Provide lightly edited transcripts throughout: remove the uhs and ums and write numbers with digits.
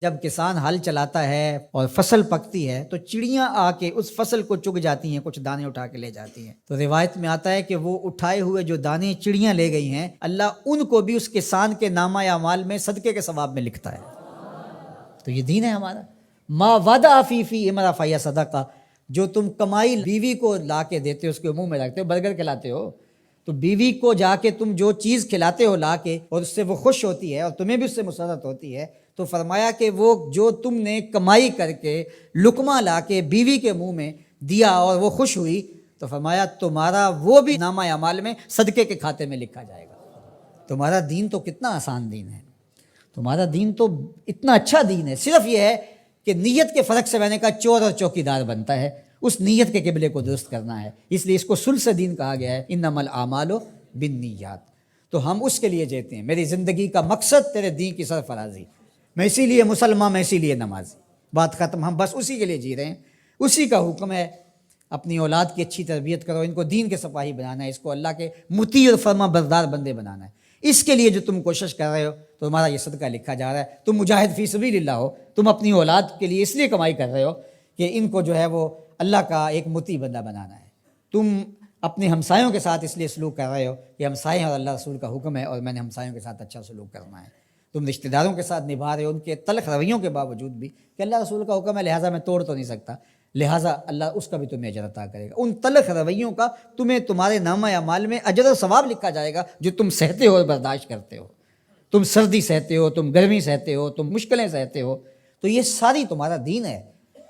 جب کسان ہل چلاتا ہے اور فصل پکتی ہے تو چڑیاں آ کے اس فصل کو چگ جاتی ہیں، کچھ دانے اٹھا کے لے جاتی ہیں۔ تو روایت میں آتا ہے کہ وہ اٹھائے ہوئے جو دانے چڑیاں لے گئی ہیں، اللہ ان کو بھی اس کسان کے نامہ اعمال میں صدقے کے ثواب میں لکھتا ہے۔ تو یہ دین ہے ہمارا۔ ما وضع فی امرأ فہی صدقہ، جو تم کمائی بیوی کو لا کے دیتے ہو، اس کے منہ میں رکھتے ہو، برگر کھلاتے ہو، تو بیوی کو جا کے تم جو چیز کھلاتے ہو لا کے، اور اس سے وہ خوش ہوتی ہے اور تمہیں بھی اس سے مسرت ہوتی ہے، تو فرمایا کہ وہ جو تم نے کمائی کر کے لقمہ لا کے بیوی کے منہ میں دیا اور وہ خوش ہوئی، تو فرمایا تمہارا وہ بھی نامہ اعمال میں صدقے کے کھاتے میں لکھا جائے گا۔ تمہارا دین تو کتنا آسان دین ہے، تمہارا دین تو اتنا اچھا دین ہے۔ صرف یہ ہے کہ نیت کے فرق سے میں نے کہا چور اور چوکیدار بنتا ہے، اس نیت کے قبلے کو درست کرنا ہے، اس لیے اس کو ثلث دین کہا گیا ہے، انما الاعمال بالنیات۔ تو ہم اس کے لیے جیتے ہیں، میری زندگی کا مقصد تیرے دین کی سرفرازی، میں اسی لیے مسلمان، میں اسی لیے نمازی، بات ختم۔ ہم بس اسی کے لیے جی رہے ہیں، اسی کا حکم ہے۔ اپنی اولاد کی اچھی تربیت کرو، ان کو دین کے سپاہی بنانا ہے، اس کو اللہ کے مطیع اور فرما بردار بندے بنانا ہے۔ اس کے لیے جو تم کوشش کر رہے ہو تو تمہارا یہ صدقہ لکھا جا رہا ہے۔ تم مجاہد فی سبیل اللہ ہو، تم اپنی اولاد کے لیے اس لیے کمائی کر رہے ہو کہ ان کو جو ہے وہ اللہ کا ایک مطیع بندہ بنانا ہے۔ تم اپنے ہمسایوں کے ساتھ اس لیے سلوک کر رہے ہو کہ ہمسائے اور اللہ رسول کا حکم ہے اور میں نے ہمسایوں کے ساتھ اچھا سلوک کرنا ہے۔ تم رشتہ داروں کے ساتھ نبھا رہے ہو ان کے تلخ رویوں کے باوجود بھی کہ اللہ رسول کا حکم ہے، لہٰذا میں توڑ تو نہیں سکتا، لہٰذا اللہ اس کا بھی تمہیں اجر عطا کرے گا۔ ان تلخ رویوں کا تمہیں تمہارے نامہ اعمال میں اجر و ثواب لکھا جائے گا جو تم سہتے ہو اور برداشت کرتے ہو۔ تم سردی سہتے ہو، تم گرمی سہتے ہو، تم مشکلیں سہتے ہو، تو یہ ساری تمہارا دین ہے،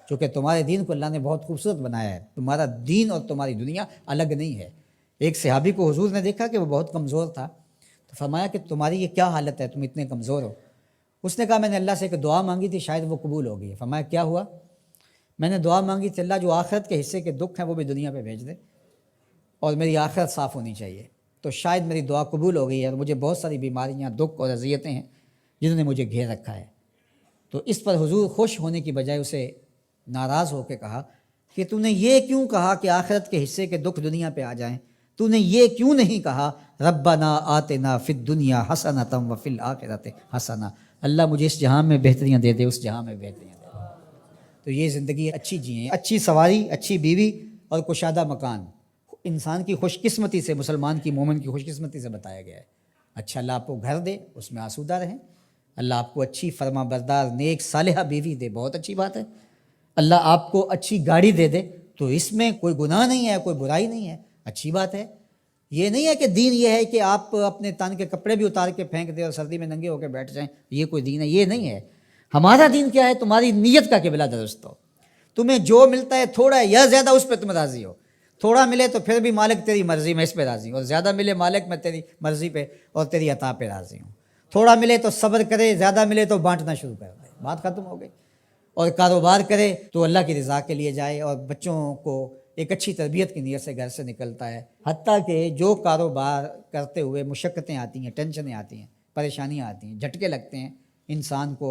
چونکہ تمہارے دین کو اللہ نے بہت خوبصورت بنایا ہے۔ تمہارا دین اور تمہاری دنیا الگ نہیں ہے۔ ایک صحابی کو حضور نے دیکھا کہ وہ بہت کمزور تھا، تو فرمایا کہ تمہاری یہ کیا حالت ہے، تم اتنے کمزور ہو؟ اس نے کہا میں نے اللہ سے ایک دعا مانگی تھی، شاید وہ قبول ہو گئی ہے۔ فرمایا کیا ہوا؟ میں نے دعا مانگی تھی اللہ جو آخرت کے حصے کے دکھ ہیں وہ بھی دنیا پہ بھیج دے اور میری آخرت صاف ہونی چاہیے، تو شاید میری دعا قبول ہو گئی ہے، اور مجھے بہت ساری بیماریاں، دکھ اور اذیتیں ہیں جنہوں نے مجھے گھیر رکھا ہے۔ تو اس پر حضور خوش ہونے کی بجائے اسے ناراض ہو کے کہا کہ تو نے یہ کیوں کہا کہ آخرت کے حصے کے دکھ دنیا پہ آ جائیں؟ تو نے یہ کیوں نہیں کہا ربنا آتنا فی الدنیا حسنۃ وفی الآخرۃ حسنہ، اللہ مجھے اس جہاں میں بہتریاں دے دے، اس جہاں میں بہتریاں دے دے۔ تو یہ زندگی اچھی جئیں، اچھی سواری، اچھی بیوی اور کشادہ مکان، انسان کی خوش قسمتی سے، مسلمان کی، مومن کی خوش قسمتی سے بتایا گیا ہے۔ اچھا اللہ آپ کو گھر دے، اس میں آسودہ رہیں، اللہ آپ کو اچھی فرما بردار نیک صالحہ بیوی دے، بہت اچھی بات ہے۔ اللہ آپ کو اچھی گاڑی دے دے تو اس میں کوئی گناہ نہیں ہے، کوئی برائی نہیں ہے، اچھی بات ہے۔ یہ نہیں ہے کہ دین یہ ہے کہ آپ اپنے تن کے کپڑے بھی اتار کے پھینک دیں اور سردی میں ننگے ہو کے بیٹھ جائیں، یہ کوئی دین ہے، یہ نہیں ہے۔ ہمارا دین کیا ہے؟ تمہاری نیت کا قبلہ درست ہو، تمہیں جو ملتا ہے تھوڑا یا زیادہ اس پہ تم راضی ہو۔ تھوڑا ملے تو پھر بھی مالک تیری مرضی میں اس پہ راضی ہوں، اور زیادہ ملے مالک میں تیری مرضی پہ اور تیری عطا پہ راضی ہوں۔ تھوڑا ملے تو صبر کرے، زیادہ ملے تو بانٹنا شروع کر دے، بات ختم ہو گئی۔ اور کاروبار کرے تو اللہ کی رضا کے لیے جائے، اور بچوں کو ایک اچھی تربیت کی نیت سے گھر سے نکلتا ہے۔ حتیٰ کہ جو کاروبار کرتے ہوئے مشقتیں آتی ہیں، ٹینشنیں آتی ہیں، پریشانیاں آتی ہیں، جھٹکے لگتے ہیں، انسان کو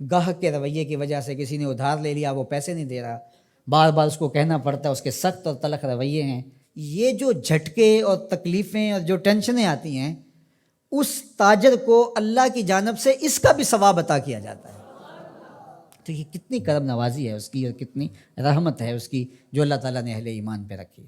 گاہک کے رویے کی وجہ سے کسی نے ادھار لے لیا، وہ پیسے نہیں دے رہا، بار بار اس کو کہنا پڑتا ہے، اس کے سخت اور تلخ رویے ہیں، یہ جو جھٹکے اور تکلیفیں اور جو ٹینشنیں آتی ہیں، اس تاجر کو اللہ کی جانب سے اس کا بھی ثواب عطا کیا جاتا ہے۔ تو یہ کتنی کرم نوازی ہے اس کی، اور کتنی رحمت ہے اس کی جو اللہ تعالیٰ نے اہل ایمان پہ رکھی۔